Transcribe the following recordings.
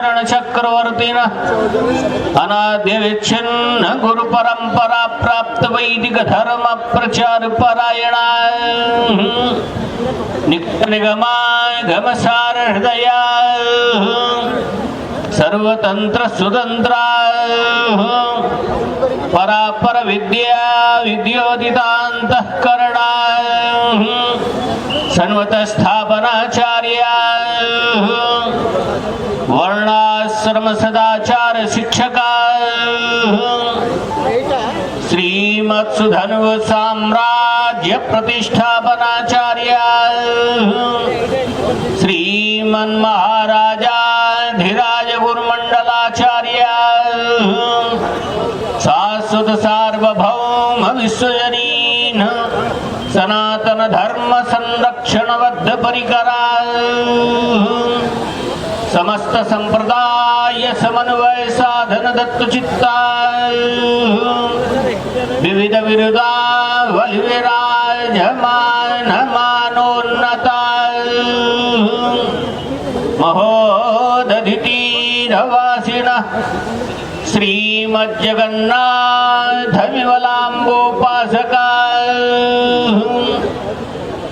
चक्रवर्तीन अनाद्यविच्छिन्न गुरु परंपरा प्राप्त वैदिक धर्म प्रचार परायणा नित्य निगमाय घमसार हृदया सर्वतंत्र सुतंत्रा परापर विद्या विद्योदितांतःकरणा सन्वत स्थापनाचार्या वर्णाश्रम सदाचार शिक्षका श्रीमत्सुधन्व साम्राज्य प्रतिष्ठापनाचार्या श्रीमन्महाराजाधिराज गुरुमंडलाचार्या शाश्वत सार्वभौम विश्वजनीन सनातन धर्म संरक्षणबद्ध परिकरा समस्त संप्रदाय समन्वय साधन दत्त चित्ता विविध विरुदा विराजमान मानोन्नता महोदधितीरवासिनः श्रीमज्जगन्नाथ विमलाम्बोपासका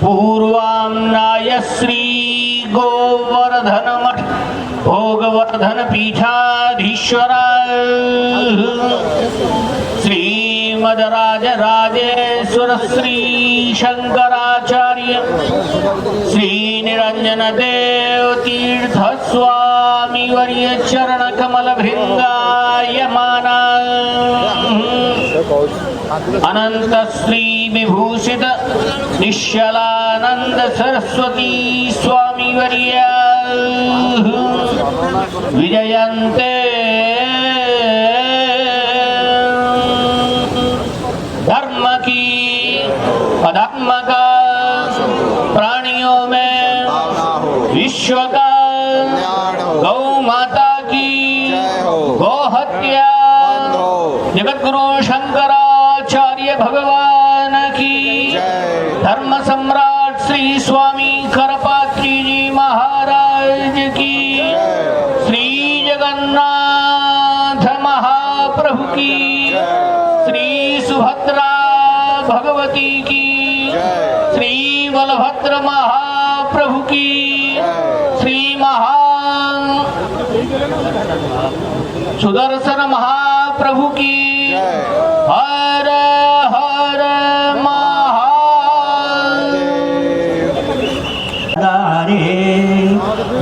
पूर्वाम्नाय श्री गोवर्धन मठ भोगवर्धन पीठाधीश्वरा श्रीमद्राज राजेश्वर श्री शंकराचार्य श्री निरंजन देव तीर्थ स्वामी वर्य चरण कमल भृंगायमाना अनंत श्री विभूषित निश्चलानंद सरस्वती स्वामी वर्य विजयन्ते धर्म की अधर्म का प्राणियों में विश्व का गौ माता की गौ हत्या जगत गुरु शंकराचार्य भगवान की धर्म सम्राट श्री स्वामी करपात्री जी महाराज की श्री जगन्नाथ महाप्रभु की श्री सुभद्रा भगवती की श्री बलभद्र महाप्रभु की श्री महान सुदर्शन महाप्रभु की हर हर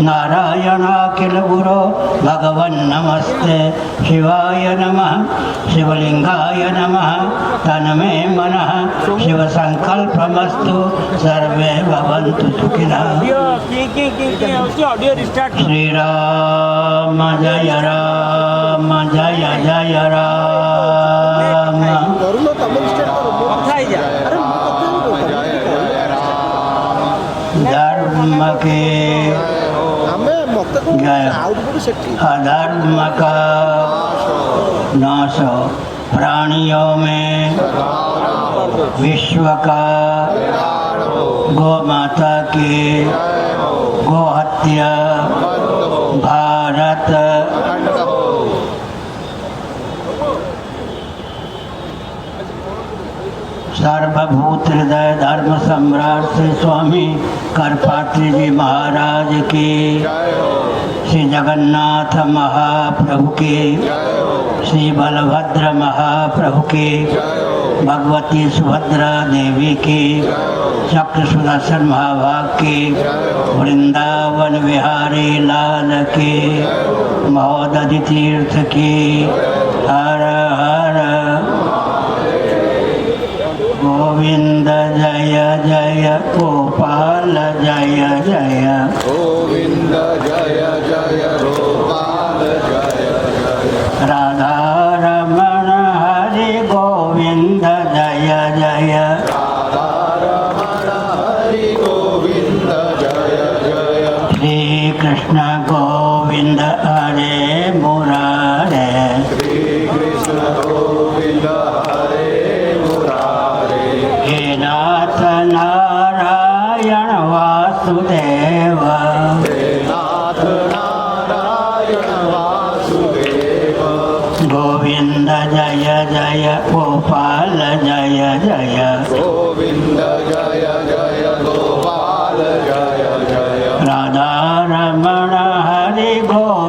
नारायण अखिल गुरु भगवन् नमस्ते शिवाय नमः शिवलिंगाय नमः तन्मे मनः शिव संकल्पमस्तु सर्वे भवन्तु सुखिनः श्री राम जय जय राम धर्म के अधर्म का नाश प्राणियों में विश्व का गौ माता की गौ हत्या भारत सर्वभूत हृदय धर्म सम्राट श्री स्वामी करपात्री जी महाराज की श्री जगन्नाथ महाप्रभु की श्री बलभद्र महाप्रभु की भगवती सुभद्रा देवी की चक्र सुदर्शन महाभाग की वृंदावन विहारी लाल की महोदधि तीर्थ की हर हर गोविंद जय जय गोपाल जय जय गोविंद जय जय गोपाल जय जय राधा रमण हरि गोविंद जय जय राधा रमण हरि गोविंद जय जय श्री कृष्ण गोविंद हरे मुरारे श्री कृष्ण गोविंद हरे मुरारे हे नाथ नारायण वासुदेव हे नाथ नारायण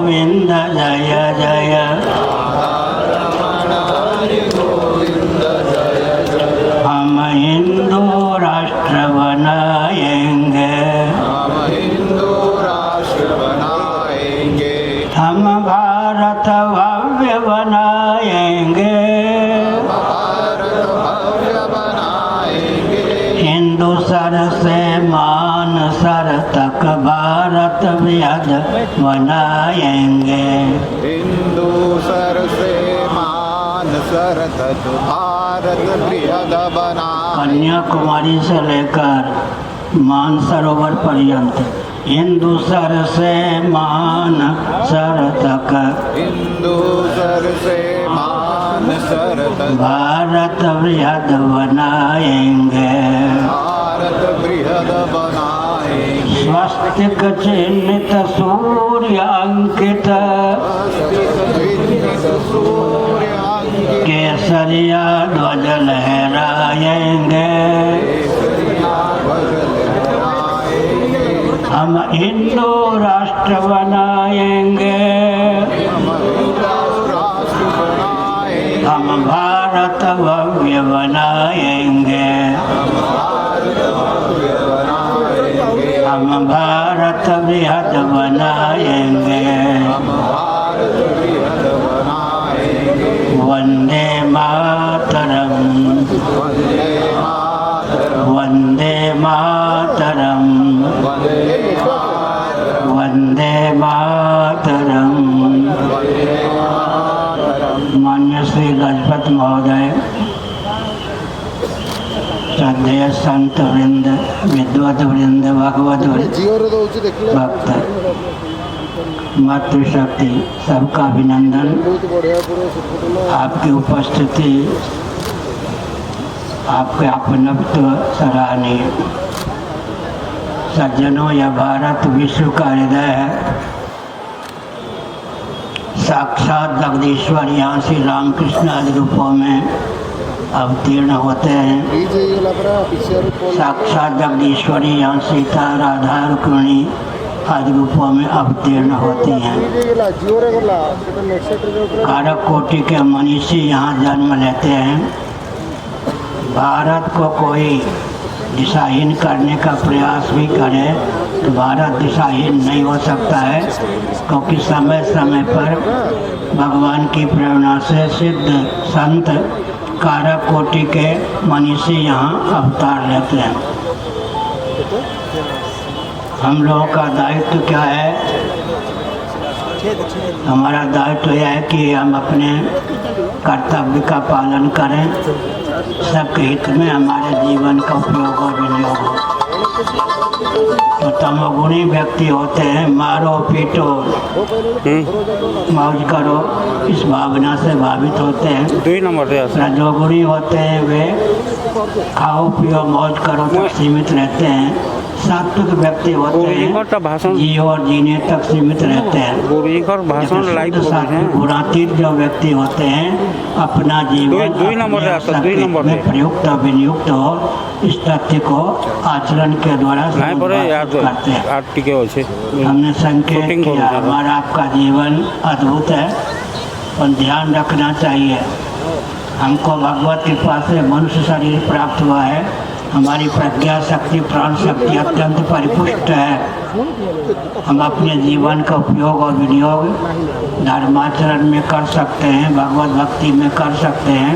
गोविंद जय जय। हम हिंदू राष्ट्र बनाएंगे, हम भारत भव्य बनाएंगे, हिंदू सर से मान सर तक भारत वृहद बनाएंगे, हिंदू सर से मान सर तक भारत बृहद बना। कन्याकुमारी से लेकर मानसरोवर पर्यंत हिंदू सर से मान सर तक, हिंदू सर से मान सर तक भारत वृहद बनाएंगे, भारत बृहद बनाएंगे। स्वस्तिक चिन्हित सूर्य अंकित केसरिया ध्वज लहराएंगे, हम हिंदू राष्ट्र बनाएंगे, हम भारत भव्य बनाएंगे, हम भारत वृहद बनाएंगे, वंदे मातरम, वंदे मातरम, वंदे मातरम। मान्य श्री गजपति महोदय, श्रद्धेय संत वृंद, विद्वत वृंद, भगवत भक्त, मातृशक्ति, सबका अभिनंदन। आपकी उपस्थिति, आपके अपनत्व सराहनीय। सज्जनों, यह भारत विश्व का हृदय है। साक्षात जगदीश्वर यहाँ श्री रामकृष्ण आदि रूपों में अवतीर्ण होते हैं। साक्षात जगदीश्वरी यहाँ सीता, राधा, रुक्मिणी आदि रूपों में अवतीर्ण होती हैं। कारक कोटि के मनीषी यहाँ जन्म लेते हैं। भारत को कोई दिशाहीन करने का प्रयास भी करे तो भारत दिशाहीन नहीं हो सकता है, क्योंकि समय समय पर भगवान की प्रेरणा से सिद्ध संत कारक कोटि के मनीषी यहाँ अवतार लेते हैं। हम लोगों का दायित्व क्या है? हमारा दायित्व यह है कि हम अपने कर्तव्य का पालन करें, सबके हित में हमारे जीवन का उपयोग और विनियोग हो। तो तमोगुणी व्यक्ति होते हैं, मारो पीटो मौज करो, इस भावना से भावित होते हैं। रजोगुणी होते हैं, वे खाओ पियो मौज करो तक सीमित रहते हैं। सात्विक व्यक्ति होते हैं, जियो और जीने तक सीमित रहते हैं। गुणातीत जो व्यक्ति होते हैं, अपना जीवन में प्रयुक्त और विनियुक्त हो, इस तथ्य को आचरण के द्वारा करते हैं। हमने संकेत किया, हमारा आपका जीवन अद्भुत है, पर ध्यान रखना चाहिए। हमको भगवत कृपा से मनुष्य शरीर प्राप्त हुआ है। हमारी प्रज्ञा शक्ति, प्राण शक्ति अत्यंत परिपुष्ट है। हम अपने जीवन का उपयोग और विनियोग धर्माचरण में कर सकते हैं, भगवत भक्ति में कर सकते हैं,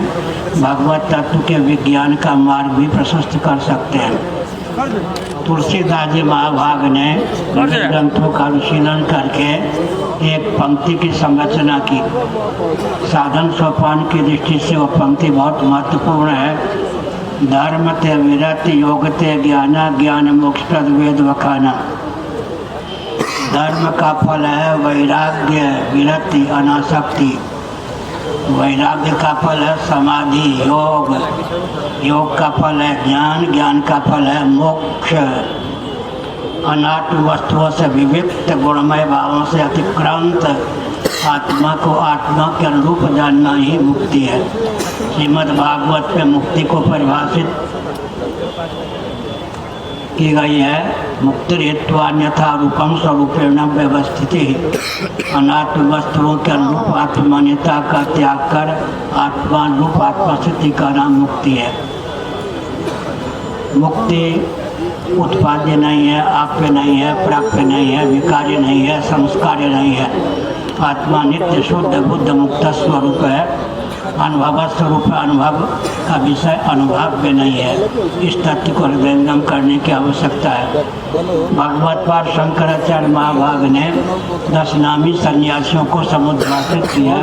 भगवत तत्व के विज्ञान का मार्ग भी प्रशस्त कर सकते हैं। तुलसीदास जी महाभाग ने ग्रंथों का अनुशीलन करके एक पंक्ति की संरचना की। साधन सोपान की दृष्टि से वो पंक्ति बहुत महत्वपूर्ण है। धर्म ते विरत, योग ते ज्ञान, ज्ञान मोक्ष प्रद वेद वखाना। धर्म का फल है वैराग्य, विरति, अनासक्ति। वैराग्य का फल है समाधि, योग। योग का फल है ज्ञान, ज्ञान का फल है मोक्ष। अनात्म वस्तुओं से विविक्त गुणमय भावों से अतिक्रांत आत्मा को आत्मा के अनुरूप जानना ही मुक्ति है। श्रीमद् भागवत में मुक्ति को परिभाषित की गई है। मुक्तिरेत्वान्यथा रूपम स्वरूपेण व्यवस्थिति, अनात्म वस्तुओं के अनुरूप आत्मान्यता का त्याग कर आत्मा रूप आत्मस्थिति का नाम मुक्ति है। मुक्ति उत्पाद्य नहीं है, आप्य नहीं है, प्राप्य नहीं है, विकार्य नहीं है, संस्कार्य नहीं है। आत्मा नित्य शुद्ध बुद्ध मुक्त स्वरूप है। अनुभव स्वरूप अनुभव का विषय अनुभव्य नहीं है। इस तथ्य को हृदयंगम करने की आवश्यकता है। भगवत पाद शंकराचार्य महाभाग ने 10 नामी सन्यासियों को समुद्रासित किया,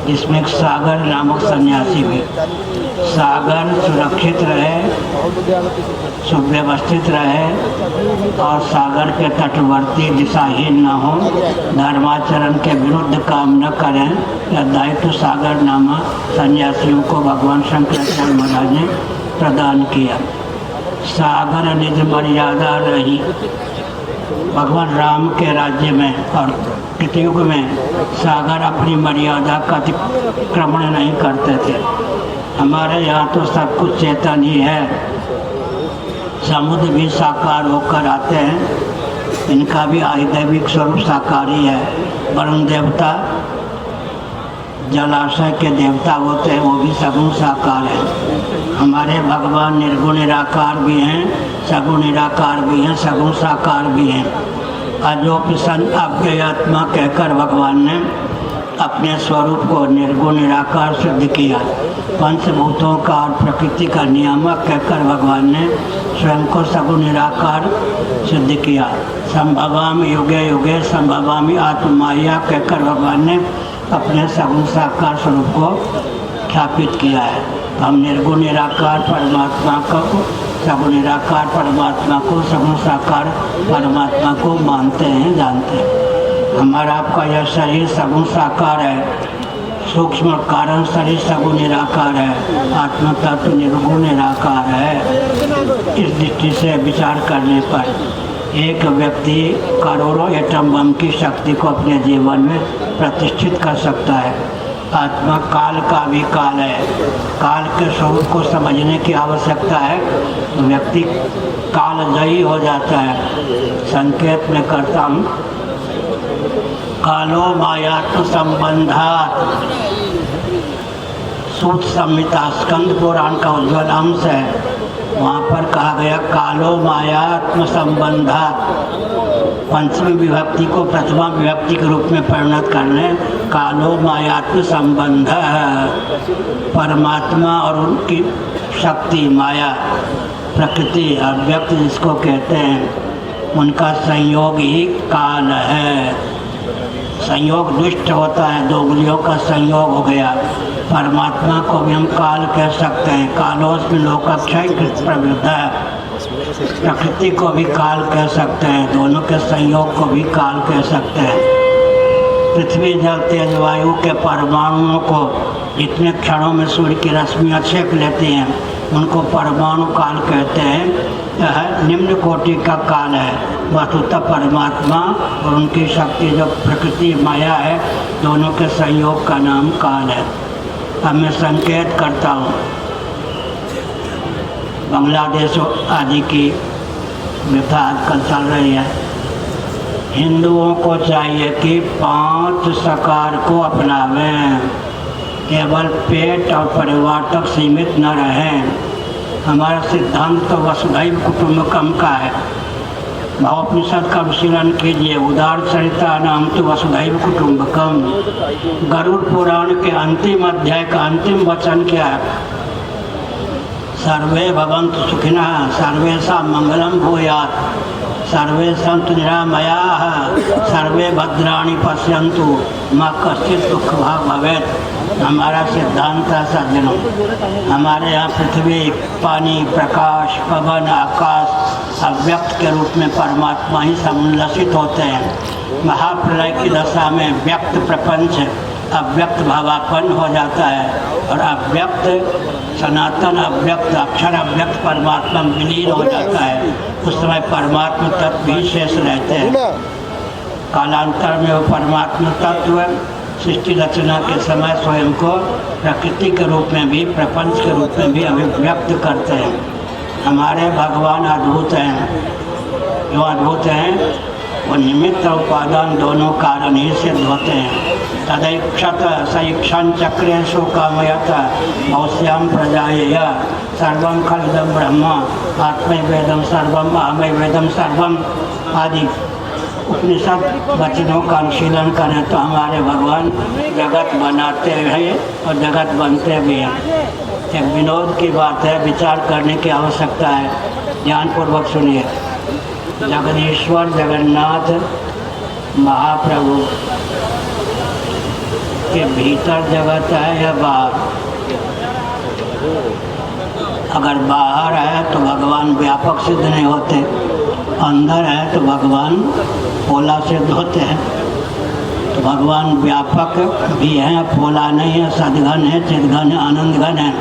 जिसमें सागर नामक सन्यासी भी। सागर सुरक्षित रहे, सुव्यवस्थित रहे और सागर के तटवर्ती दिशाहीन न हो, धर्माचरण के विरुद्ध काम न करें, यह दायित्व सागर नामक सन्यासियों को भगवान शंकराचार्य महाराज ने प्रदान किया। सागर निज मर्यादा रही। भगवान राम के राज्य में और कृतयुग में सागर अपनी मर्यादा का अतिक्रमण नहीं करते थे। हमारे यहाँ तो सब कुछ चेतन ही है। समुद्र भी साकार होकर आते हैं, इनका भी आधिदैविक स्वरूप साकार ही है। वरुण देवता जलाशय के देवता होते हैं, वो भी सगुण साकार है। हमारे भगवान निर्गुण निराकार भी हैं, सगुण निराकार भी हैं, सगुण साकार भी हैं। अजोपि सन अव्ययात्मा कहकर भगवान ने अपने स्वरूप को निर्गुण निराकार सिद्ध किया। पंचभूतों का और प्रकृति का नियामक कहकर भगवान ने स्वयं को सगुण निराकार सिद्ध किया। संभवामि युगे युगे संभवामि आत्माया कहकर भगवान ने अपने सगुण साकार स्वरूप को स्थापित किया है। हम निर्गुण निराकार परमात्मा को, सगुण निराकार परमात्मा को, सगुण साकार परमात्मा को मानते हैं, जानते हैं। हमारा आपका यह शरीर सगुण साकार है, सूक्ष्म कारण शरीर सगुण निराकार है, आत्मा तत्व निर्गुण निराकार है। इस दृष्टि से विचार करने पर एक व्यक्ति करोड़ों एटम बम की शक्ति को अपने जीवन में प्रतिष्ठित कर सकता है। आत्मा काल का भी काल है। काल के स्वरूप को समझने की आवश्यकता है, तो व्यक्ति कालजयी हो जाता है। संकेत में करता हूँ, कालो मायात्म संबंधात, सूत संहिता स्कंद पुराण का उज्ज्वल अंश है। वहाँ पर कहा गया कालो मायात्म संबंधात, पंचमी विभक्ति को प्रथमा विभक्ति के रूप में परिणत करने कालो मायात्म संबंध। परमात्मा और उनकी शक्ति माया, प्रकृति अव्यक्त जिसको कहते हैं, उनका संयोग ही काल है। संयोग दुष्ट होता है, दो उंगलियों का संयोग हो गया। परमात्मा को भी हम काल कह सकते हैं। कालोस्मि लोकक्षय कृत प्रवृद्ध, प्रकृति को भी काल कह सकते हैं, दोनों के संयोग को भी काल कह सकते हैं। पृथ्वी जल तेज वायु के परमाणुओं को जितने क्षणों में सूर्य की रश्मियाँ छेक लेती हैं, उनको परमाणु काल कहते हैं। यह निम्न कोटि का काल है। वस्तुतः परमात्मा और उनकी शक्ति जो प्रकृति माया है, दोनों के संयोग का नाम काल है। अब मैं संकेत करता हूँ, बांग्लादेश आदि की व्यथा आजकल चल रही है। हिंदुओं को चाहिए कि 5 सकार को अपनावें, केवल पेट और परिवार तक सीमित न रहें। हमारा सिद्धांत तो वसुधैव कुटुंबकम का है। भावोपनिषद का विश्लेषण कीजिए, उदार चरिता नाम तो वसुधैव कुटुंबकम। गरुड़ पुराण के अंतिम अध्याय का अंतिम वचन क्या है? सर्वे भवन्तु सुखिनः, सर्वेषां मंगलम भूयात्, सर्वे सन्तु निरामयाः, सर्वे भद्राणि पश्यन्तु, मा कश्चित् दुःखभाग् भवेत्। हमारा सिद्धांत है सज्जनों। हमारे यहाँ पृथ्वी, पानी, प्रकाश, पवन, आकाश अव्यक्त के रूप में परमात्मा ही सम्मिलित होते हैं। महाप्रलय की दशा में व्यक्त प्रपंच अव्यक्त भावापन्न हो जाता है और अव्यक्त सनातन अव्यक्त अक्षर अव्यक्त परमात्मा विलीन हो जाता है। उस समय परमात्मा तत्व भी शेष रहते हैं। कालांतर में वो परमात्मा तत्व सृष्टि रचना के समय स्वयं को प्रकृति के रूप में भी, प्रपंच के रूप में भी अभिव्यक्त करते हैं। हमारे भगवान अद्भुत हैं। जो अद्भुत हैं वो निमित्त और उपादान दोनों कारण ही सिद्ध होते हैं। तदैक्षत सईक्षण चक्रेशु कामयत भवस्याम प्रजाएय सर्वं खलुदं ब्रह्म आत्मैवेदं सर्वम अहमैवेदं सर्वम आदि उपनिषद वचनों का अनुशीलन करें तो हमारे भगवान जगत बनाते हैं और जगत बनते भी हैं। एक विनोद की बात है, विचार करने की आवश्यकता है, ध्यानपूर्वक सुनिए। जगदीश्वर जगन्नाथ महाप्रभु के भीतर जगत है या बाहर? अगर बाहर है तो भगवान व्यापक सिद्ध नहीं होते, अंदर है तो भगवान पोला सिद्ध होते हैं। तो भगवान व्यापक भी हैं, पोला नहीं है, सदघन है, चिदघन है, आनंदघन है।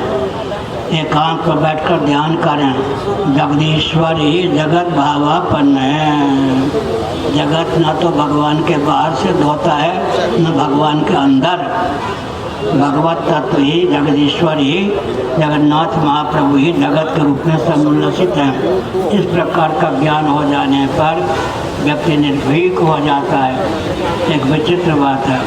एकांत पर बैठकर ध्यान करें। जगदीश्वर ही जगत भावापन्न है। जगत न तो भगवान के बाहर सिद्ध होता है न भगवान के अंदर। भगवत तत्व ही जगदीश्वर ही जगन्नाथ महाप्रभु ही जगत के रूप में समुल्लसित हैं। इस प्रकार का ज्ञान हो जाने पर व्यक्ति निर्भीक हो जाता है। एक विचित्र बात है,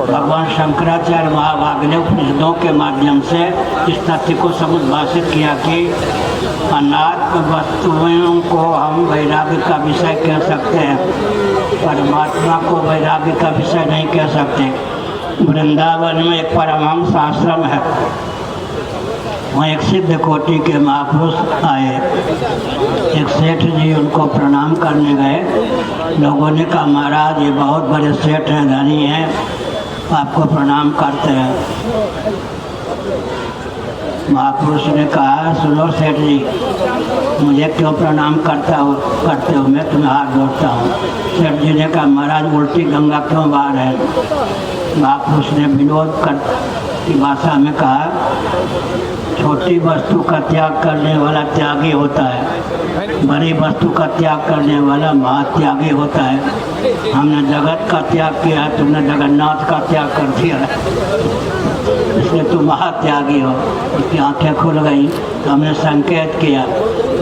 भगवान शंकराचार्य महाभाग ने उपनिषदों के माध्यम से इस तथ्य को समुद्भाषित किया कि अनात्म वस्तुओं को हम वैराग्य का विषय कह सकते हैं, परमात्मा को वैराग्य का विषय नहीं कह सकते। वृंदावन में एक परमहंस आश्रम है, वहाँ एक सिद्ध कोटि के महापुरुष आए। एक सेठ जी उनको प्रणाम करने गए। लोगों ने कहा महाराज ये बहुत बड़े सेठ हैं, धनी हैं, आपको प्रणाम करते हैं। महापुरुष ने कहा सुनो सेठ जी, मुझे क्यों प्रणाम करते हो, मैं तुम्हें हाथ जोड़ता हूँ। सेठ जी ने कहा महाराज उल्टी गंगा क्यों बहा रहे हैं? महापुरुष ने विनोद की भाषा में कहा छोटी वस्तु का त्याग करने वाला त्यागी होता है, बड़ी वस्तु का त्याग करने वाला महात्यागी होता है। हमने जगत का त्याग किया है, तुमने जगन्नाथ का त्याग कर दिया है, इसलिए तुम महात्यागी हो। उसकी आंखें खुल गई तो हमने संकेत किया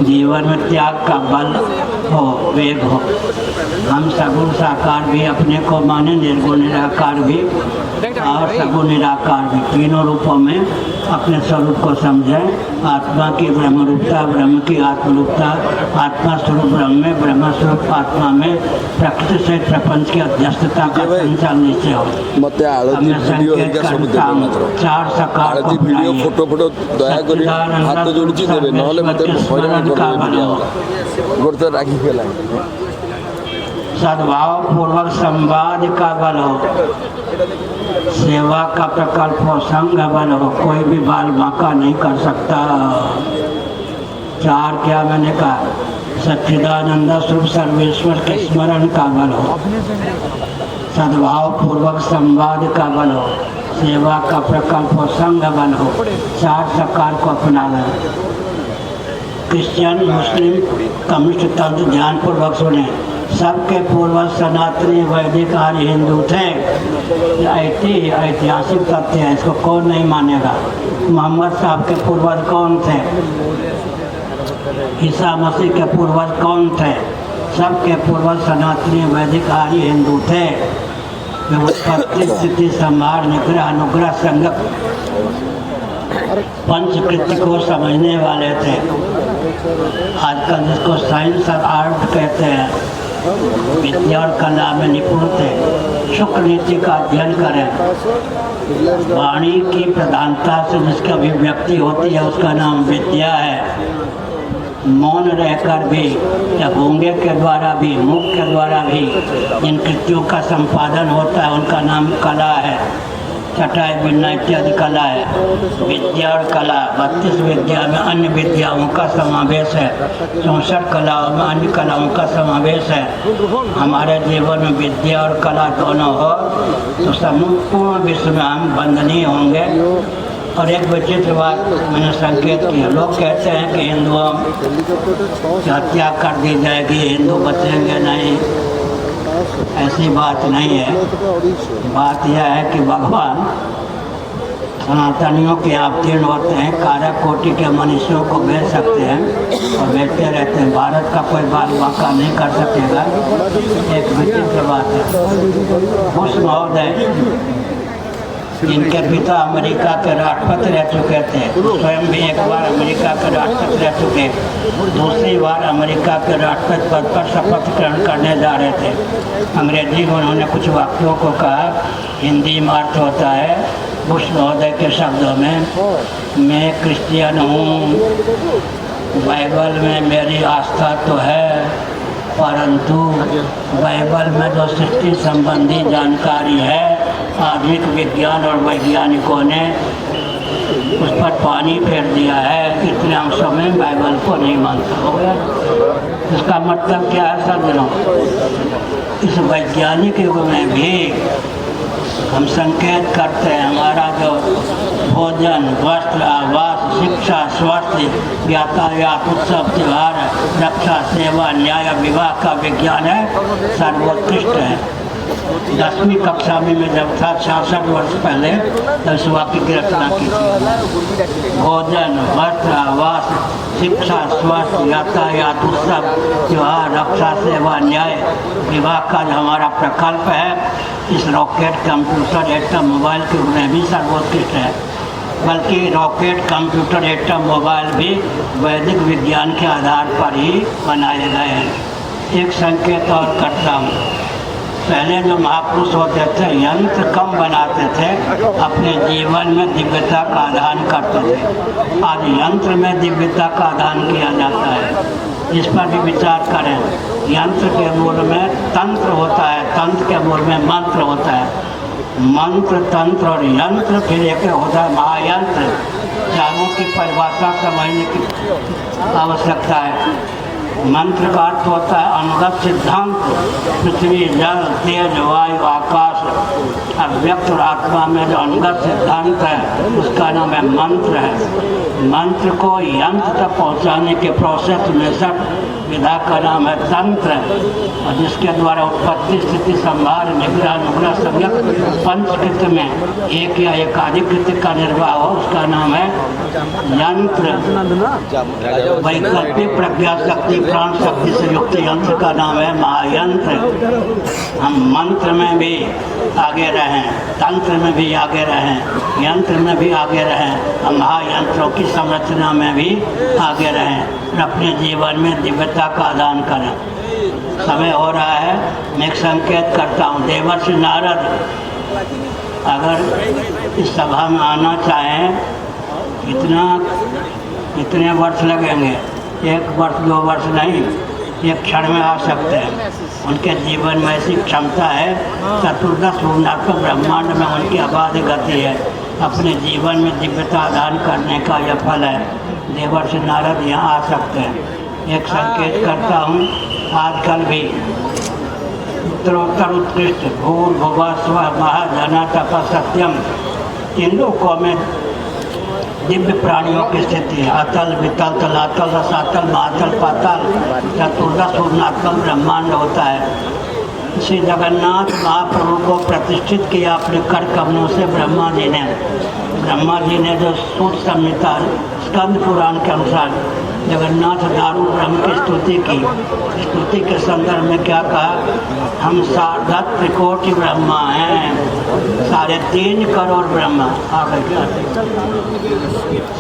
जीवन में त्याग का बल हो, वेग हो। हम सगुण साकार भी अपने को माने, निर्गुण निराकार भी और सगुण निराकार भी, तीनों रूपों में अपने स्वरूप को समझें। आत्मा की ब्रह्म रूपता, ब्रह्म की आत्मरूपता, आत्मा स्वरूप ब्रह्म में, ब्रह्म स्वरूप आत्मा में प्रकृति से प्रपंच की अध्यस्तता का संचालन निश्चय हो। चार सकार को फोटो फोटो दया कर हाथ जोड़ी देवे ना राखी खेला। सद्भाव पूर्वक संवाद का बल हो, सेवा का प्रकल्प हो, संग बल हो, कोई भी बाल बांका नहीं कर सकता। चार क्या मैंने कहा, सच्चिदानंद स्वरूप सर्वेश्वर के स्मरण का बल हो, सद्भाव पूर्वक संवाद का बल हो, सेवा का प्रकल्प हो, संग बल हो, चार सकार को अपना लें। क्रिश्चियन, मुस्लिम, कम्युनिस्ट तंत्र ध्यानपूर्वक सुने। सबके पूर्वज सनातनी वैदिक आर्य हिंदू थे। ऐतिहासिक तथ्य है, इसको कौन नहीं मानेगा। मोहम्मद साहब के पूर्वज कौन थे? ईसा मसीह के पूर्वज कौन थे? सबके पूर्वज सनातनी वैदिक आर्य हिंदू थे। वे उत्पत्ति स्थिति संहार निग्रह अनुग्रह संगत पंचकृत्य को समझने वाले थे। आजकल जिसको साइंस और आर्ट कहते हैं, विद्या और कला में निपुण थे। शुक्र नीति का अध्ययन करें। वाणी की प्रधानता से जिसकी अभिव्यक्ति होती है उसका नाम विद्या है। मौन रहकर भी या गूंगे के द्वारा भी, मुख के द्वारा भी जिन कृतियों का संपादन होता है उनका नाम कला है। चटाई बिनना इत्यादि कला है। विद्या और कला 32 विद्या में अन्य विद्याओं का समावेश है। 64 कलाओं में अन्य कलाओं का समावेश है। हमारे जीवन में विद्या और कला दोनों हो तो संपूर्ण विश्व में हम बंधनीय होंगे। और एक विचित्र बात मैंने संकेत किया, लोग कहते हैं कि हिंदुओं की हत्या कर दी जाएगी, हिंदू बचेंगे नहीं। ऐसी बात नहीं है। बात यह है कि भगवान सनातनियों के अवतीर्ण होते हैं, कारक कोटि के मनुष्यों को भेज सकते हैं और भेजते रहते हैं। भारत का कोई बाल बांका नहीं कर सकेगा। एक विचित्र बात है, बुश महोदय जिनके पिता अमेरिका के राष्ट्रपति रह चुके थे, स्वयं भी एक बार अमेरिका के राष्ट्रपति रह चुके, दूसरी बार अमेरिका के राष्ट्रपति पद पर शपथ ग्रहण करने जा रहे थे। अंग्रेजी में उन्होंने कुछ वाक्यों को कहा, हिंदी में अर्थ होता है बुश महोदय के शब्दों में, मैं क्रिश्चियन हूँ, बाइबल में मेरी आस्था तो है, परंतु बाइबल में जो सृष्टि संबंधी जानकारी है आधुनिक विज्ञान और वैज्ञानिकों ने उस पर पानी फेर दिया है, इतने अंशों में बाइबल को नहीं मानता। हो गया। इसका मतलब क्या है सज्जनों, इस वैज्ञानिक युग में भी हम संकेत करते हैं हमारा जो भोजन, वस्त्र, आवास, शिक्षा, स्वास्थ्य, यातायात, उत्सव, त्योहार, रक्षा, सेवा, न्याय, विवाह का विज्ञान है, सर्वोत्कृष्ट है। 10वीं कक्षा में मैं जब था 66 वर्ष पहले, तब इस वाक्य की रचना की थी। भोजन, वस्त्र, आवास, शिक्षा, स्वास्थ्य, यातायात, उत्सव, त्योहार, रक्षा, सेवा, न्याय, विवाह का जो हमारा प्रकल्प है, इस रॉकेट, कंप्यूटर, एटम, मोबाइल के में भी सर्वोत्कृष्ट है। बल्कि रॉकेट, कंप्यूटर, एटम, मोबाइल भी वैदिक विज्ञान के आधार पर ही बनाए गए हैं। एक संकेत और करता हूँ, पहले जो महापुरुष होते थे यंत्र कम बनाते थे, अपने जीवन में दिव्यता का आदान करते थे। आज यंत्र में दिव्यता का आदान किया जाता है, इस पर भी विचार करें। यंत्र के मूल में तंत्र होता है, तंत्र के मूल में मंत्र होता है। मंत्र, तंत्र और यंत्र फिर एक होता है महायंत्र। चारों की परिभाषा समझने की आवश्यकता है। मंत्र का अर्थ होता है अनुगत सिद्धांत, पृथ्वी, जल, तेज, वायु, आकाश, अव्यक्त और आत्मा में जो अनुगत सिद्धांत है उसका नाम है मंत्र है। मंत्र को यंत्र तक पहुंचाने के प्रोसेस मेथड विधा का नाम है तंत्र, और जिसके द्वारा उत्पत्ति, स्थिति, संहार, निग्रह, अनुग्रह, संयम पंचकृत में एक या एकाधिक कृत्य का निर्वाह हो, उसका नाम है यंत्र। वैकल्पिक प्रज्ञा शक्ति, प्राण शक्ति से युक्त यंत्र का नाम है महायंत्र। हम मंत्र में भी आगे रहें, तंत्र में भी आगे रहें, यंत्र में भी आगे रहें, हम महायंत्रों की संरचना में भी आगे रहें और अपने जीवन में दिव्यता का आदान करें। समय हो रहा है, मैं एक संकेत करता हूँ। देवर्षि नारद अगर इस सभा में आना चाहें, इतने वर्ष लगेंगे, 1 वर्ष 2 वर्ष नहीं, एक क्षण में आ सकते हैं। उनके जीवन में ऐसी क्षमता है, चतुर्दश भुवनात्मक ब्रह्मांड में उनकी अबाध गति है। अपने जीवन में दिव्यता दान करने का यह फल है। देवर्षि नारद यहाँ आ सकते हैं। एक संकेत करता हूँ, आजकल भी उत्तरोत्तर उत्कृष्ट भूर भुवा स्व महाधना तप सत्यम, इन लोगों में दिव्य प्राणियों की स्थिति है। अतल, वितल, तलातल, रसातल, महातल, पाताल, चतुर्दश भुवनात्मक ब्रह्मांड होता है। श्री जगन्नाथ महाप्रभु को प्रतिष्ठित किया अपने कर कमलों से ब्रह्मा जी ने जो सूत्र संहिता स्कंद पुराण के अनुसार जगन्नाथ दारू ब्रह्म की स्तुति की। स्तुति के संदर्भ में क्या कहा, हम 3.5 कोटि ब्रह्मा हैं, 3.5 करोड़ ब्रह्मा,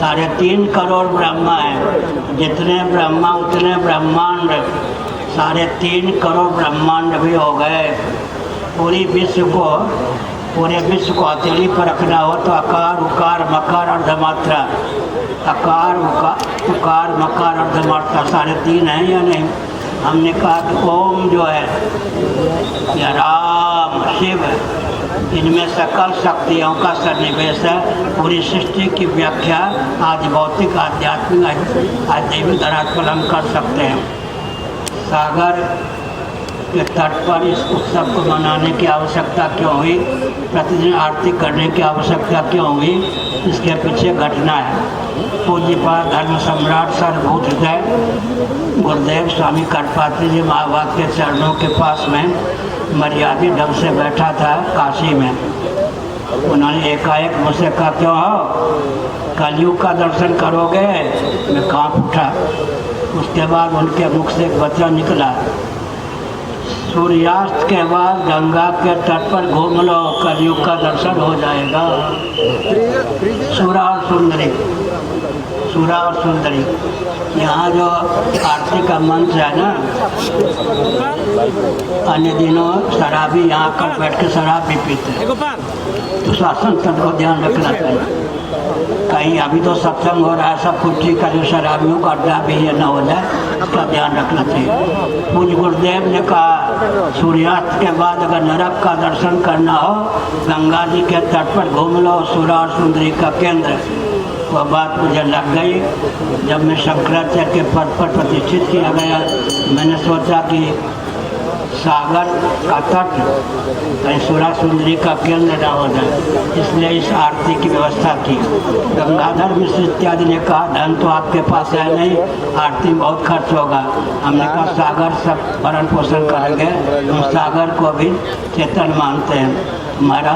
3.5 करोड़ ब्रह्मा हैं। जितने ब्रह्मा उतने ब्रह्मांड, 3.5 करोड़ ब्रह्मांड भी हो गए। पूरे विश्व को हथेली पर रखना हो तो अकार, उकार, मकार, अर्धमात्रा, अकार, उकार, मकार, अर्धमात्रा 3.5 है या नहीं। हमने कहा कि ओम जो है या राम, शिव, इनमें सकल शक्तियों का सन्निवेश है। पूरी सृष्टि की व्याख्या आज भौतिक, आध्यात्मिक, दैविक धरातल पर हम कर सकते हैं। सागर के तट पर इस उत्सव को मनाने की आवश्यकता क्यों हुई, प्रतिदिन आरती करने की आवश्यकता क्यों हुई, इसके पीछे घटना है। पूज्यपाद धर्म सम्राट सर्वभूत हृदय गुरुदेव स्वामी करपात्री जी महाभाग के चरणों के पास में मर्यादित ढंग से बैठा था काशी में। उन्होंने एकाएक मुझसे कहा, क्यों हो, कलयुग का दर्शन करोगे? मैं कांप उठा। उसके बाद उनके मुख से एक वचन निकला, सूर्यास्त के बाद गंगा के तट पर घूम लो, कलयुग का दर्शन हो जाएगा। सूरा और सुंदरी, सूरा और सुंदरी, यहाँ जो आरती का मंच है ना, अन्य दिनों शराबी यहाँ कर बैठ के शराब भी पीते हैं, तो शासन तंत्र को ध्यान रखना चाहिए। कहीं अभी तो सत्संग हो रहा है, सब कुछ ठीक है, जो शराबियों का अड्डा भी ये न हो जाए, इसका ध्यान रखना चाहिए। पूज्य गुरुदेव ने कहा, सूर्यास्त के बाद अगर नरक का दर्शन करना हो, गंगा जी के तट पर घूम लो, सूरा और सुंदरी का केंद्र। वह बात मुझे लग गई। जब मैं शंकराचार्य के पद पर प्रतिष्ठित किया गया, मैंने सोचा कि सागर का तट सूरा सुंदरी का केंद्र न हो जाए, इसलिए इस आरती की व्यवस्था की। गंगाधर मिश्र इत्यादि ने कहा, धन तो आपके पास है नहीं, आरती में बहुत खर्च होगा। हमने कहा, सागर सब भरण पोषण करेंगे, हम सागर को भी चेतन मानते हैं। हमारा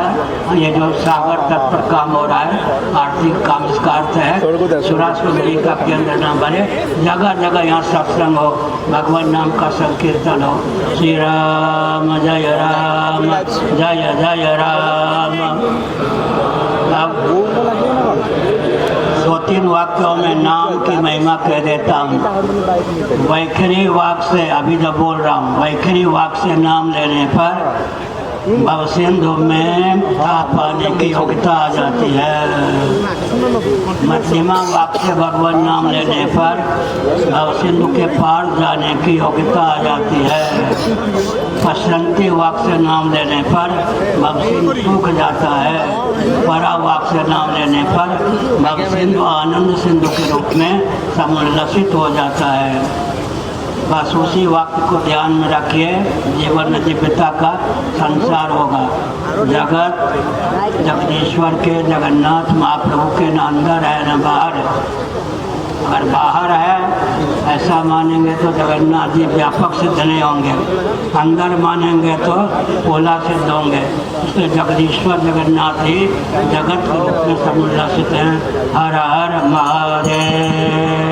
ये जो सागर तट पर काम हो रहा है, आर्थिक काम इसका अर्थ है सूरा सुंदरी का केंद्र न बने, जगह जगह यहाँ सत्संग हो, भगवान नाम का संकीर्तन हो। श्री राम जय राम, जय जय राम। अब 2-3 वाक्यों में नाम की महिमा कह देता हूँ। वैखरी वाक से, अभी जो बोल रहा हूँ, वैखरी वाक से नाम लेने पर भवसिंधु में पाने की योग्यता आ जाती है। मध्यमा वाक से भगवान नाम लेने पर भवसिंधु के पार जाने की योग्यता आ जाती है। पश्चंती वाक से नाम लेने पर भवसिंधु सूख जाता है। परा वाक से नाम लेने पर भवसिंधु आनंद सिंधु के रूप में समुल्लसित हो जाता है। बस उसी वाक्य को ध्यान में रखिए, जीवन में दिव्यता का संसार होगा। जगत जगदीश्वर के, जगन्नाथ महाप्रभु के न अंदर है न बाहर है। अगर बाहर है ऐसा मानेंगे तो जगन्नाथ जी व्यापक सिद्ध नहीं होंगे, अंदर मानेंगे तो पोला सिद्ध होंगे। इसलिए जगदीश्वर जगन्नाथ ही जगत के रूप में समुल्लसित हैं। हर हर महादेव।